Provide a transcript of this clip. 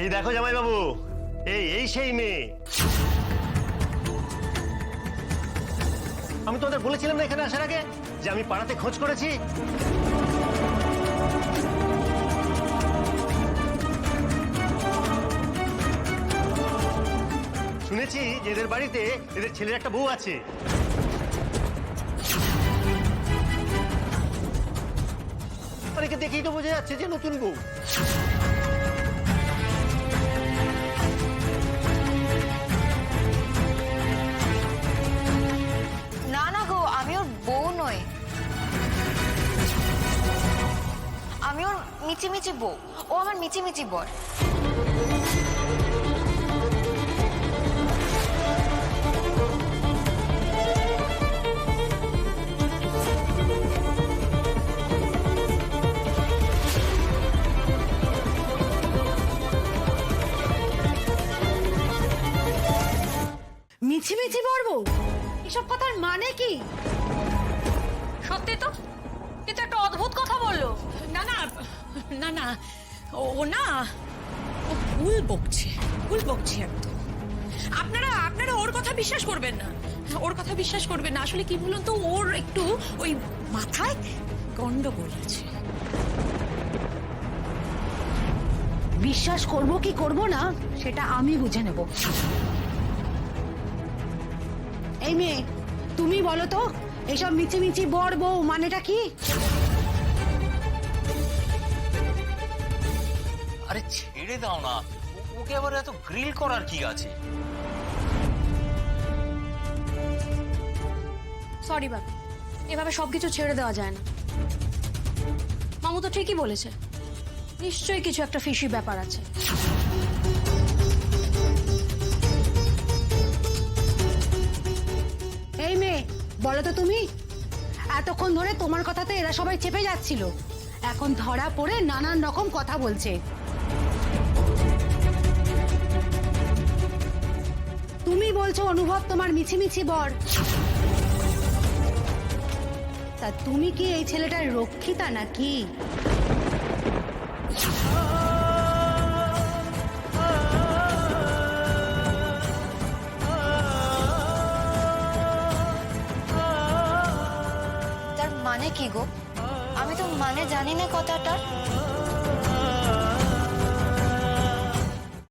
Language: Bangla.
এই দেখো জামাই বাবু, এই সেই মেয়ে। আমি তোমাদের বলেছিলাম না এখানে আসার আগে যে আমি পাড়াতে খোঁজ করেছি। শুনেছি যে এদের বাড়িতে এদের ছেলের একটা বউ আছে। আর একে দেখেই তো বোঝা যাচ্ছে যে নতুন বউ। না না গো, আমি ওর বউ নই, আমি ওর মিচিমিচি বউ। ও আমার মিচিমিচি বর। মিছিমিছি বলবো? এসব কথার মানে কি? সত্যি তো, কিন্তু একটা অদ্ভুত কথা বললো। না না না না, ও না, ও ভুল বকছে একদম। আপনারা ওর কথা বিশ্বাস করবেন না, ওর কথা বিশ্বাস করবেন না। আসলে কি বলুন তো, ওর একটু ওই মাথায় গন্ডগোল আছে। বিশ্বাস করব কি করব না সেটা আমি বুঝে নেব। এই মেয়ে, তুমি বলো তো এইসব মিছিমিছি বর বউ মানেটা কি? আরে ছেড়ে দাও না, ওকে আবার এত গ্রিল করার কি আছে? সরি বাবা, এভাবে সবকিছু ছেড়ে দেওয়া যায় না। মামু তো ঠিকই বলেছে, নিশ্চয়ই কিছু একটা ফিশি ব্যাপার আছে। এই মেয়ে, বলো তো তুমি, এতক্ষণ ধরে তোমার কথাতে এরা সবাই চেপে যাচ্ছিল, এখন ধরা পড়ে নানান রকম কথা বলছে। তুমি বলছো অনুভব তোমার মিছিমিছি বর, তা তুমি কি এই ছেলেটার রক্ষিতা নাকি? তার মানে কি গো? আমি তো মানে জানি না কথাটার।